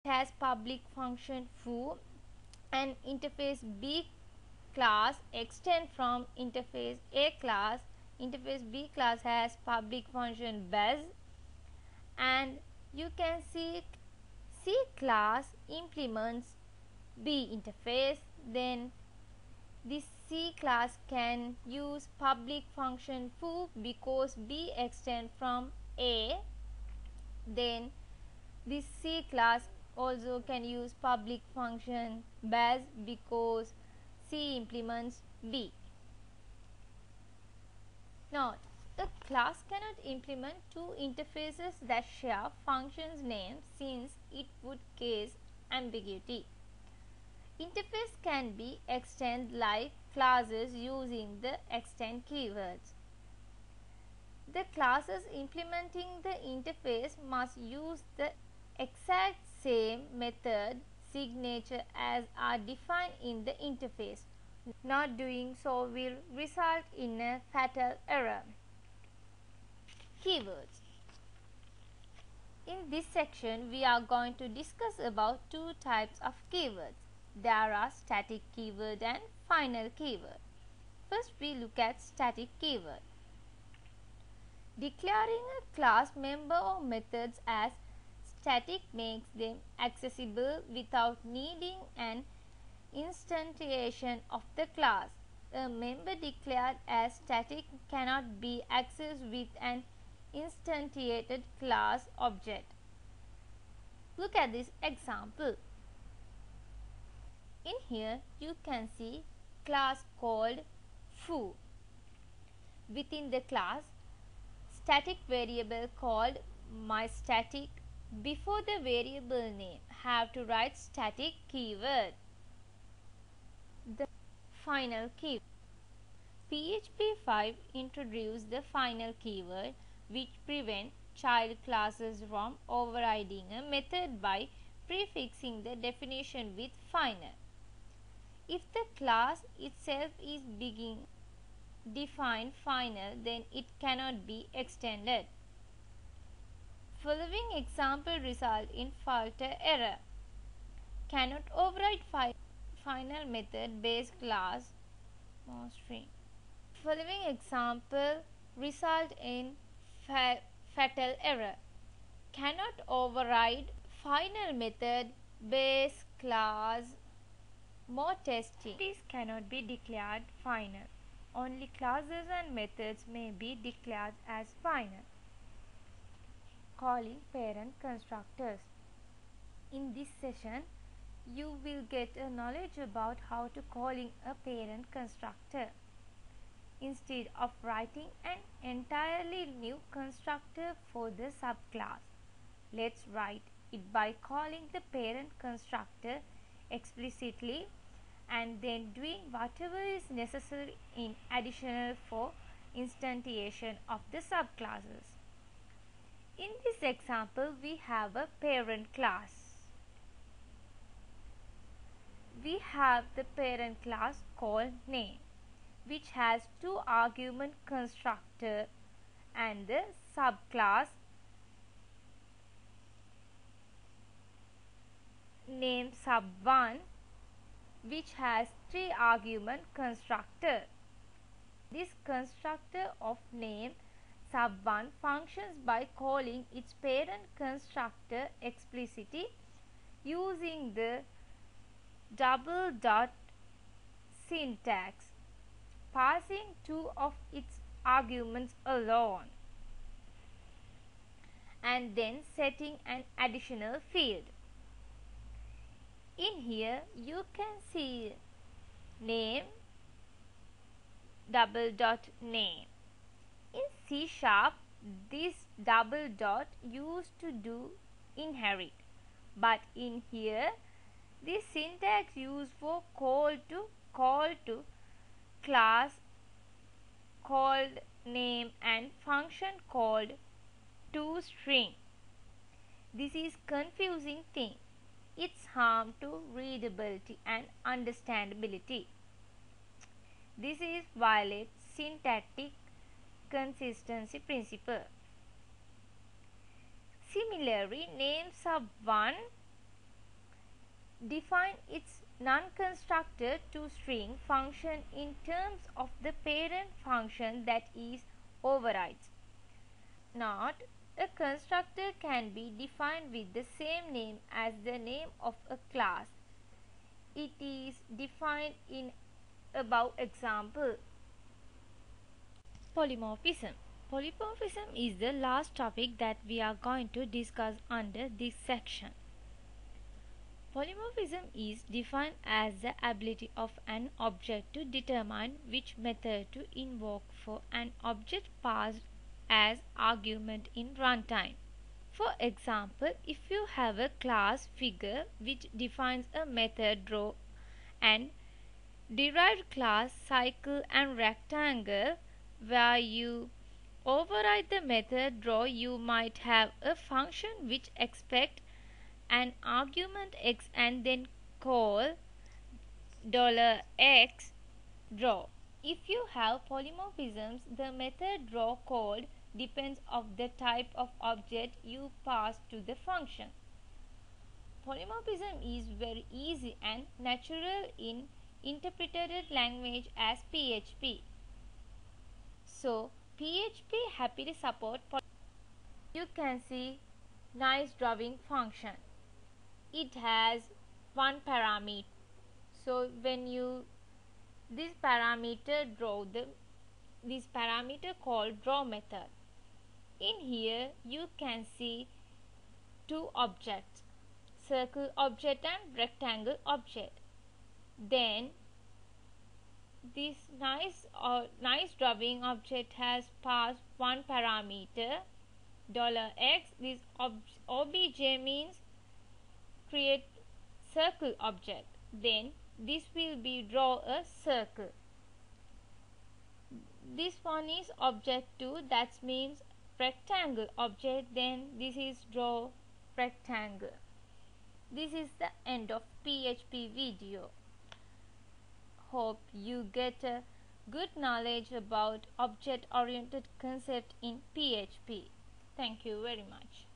has public function foo and interface B class extend from interface A class. Interface B class has public function bez, and you can see C class implements B interface. Then this C class can use public function foo because B extend from A. Then this C class also can use public function bez because C implements B. Now, the class cannot implement two interfaces that share functions names since it would cause ambiguity. Interface can be extended like classes using the extend keywords. The classes implementing the interface must use the exact same method signature as are defined in the interface. Not doing so will result in a fatal error. Keywords. In this section, we are going to discuss about two types of keywords. There are static keyword and final keyword. First, we look at static keyword. Declaring a class member or methods as static makes them accessible without needing an instantiation of the class. A member declared as static cannot be accessed with an instantiated class object. Look at this example. In here you can see class called foo. Within the class, static variable called myStatic. Before the variable name, have to write static keyword. The final keyword. PHP 5 introduced the final keyword, which prevents child classes from overriding a method by prefixing the definition with final. If the class itself is define final, then it cannot be extended. Following example result in falter error. Cannot override final method based class string. Following example result in fatal error. Cannot override final method base class. More testing. These cannot be declared final. Only classes and methods may be declared as final. Calling parent constructors. In this session, you will get a knowledge about how to calling a parent constructor. Instead of writing an entirely new constructor for the subclass, let's write it by calling the parent constructor explicitly and then doing whatever is necessary in additional for instantiation of the subclasses. In this example, we have a parent class. We have the parent class called name, which has two argument constructor, and the subclass name sub1, which has three argument constructor. This constructor of name sub1 functions by calling its parent constructor explicitly using the double dot syntax, passing two of its arguments alone and then setting an additional field. In here you can see name double dot name. In C#, this double dot used to do inherit, but in here this syntax used for call to class called name and function called toString. This is confusing thing. It's harm to readability and understandability. This is violates syntactic consistency principle. Similarly, name sub1 define its non-constructor toString function in terms of the parent function that is overrides. Note: a constructor can be defined with the same name as the name of a class. It is defined in above example. Polymorphism. Polymorphism is the last topic that we are going to discuss under this section. Polymorphism is defined as the ability of an object to determine which method to invoke for an object passed as argument in runtime. For example, if you have a class figure which defines a method draw and derived class cycle and rectangle where you override the method draw, you might have a function which expects an argument x and then call $x draw. If you have polymorphisms, the method draw called depends on the type of object you pass to the function. Polymorphism is very easy and natural in interpreted language as PHP. So PHP happily support polymorphism. You can see nice drawing function. It has one parameter. So when you this parameter called draw method. In here you can see two objects, circle object and rectangle object. Then this nice drawing object has passed one parameter $x. This obj means create circle object. Then this will be draw a circle. This one is object 2, that means rectangle object. Then this is draw rectangle. This is the end of PHP video. Hope you get a good knowledge about object oriented concept in PHP. Thank you very much.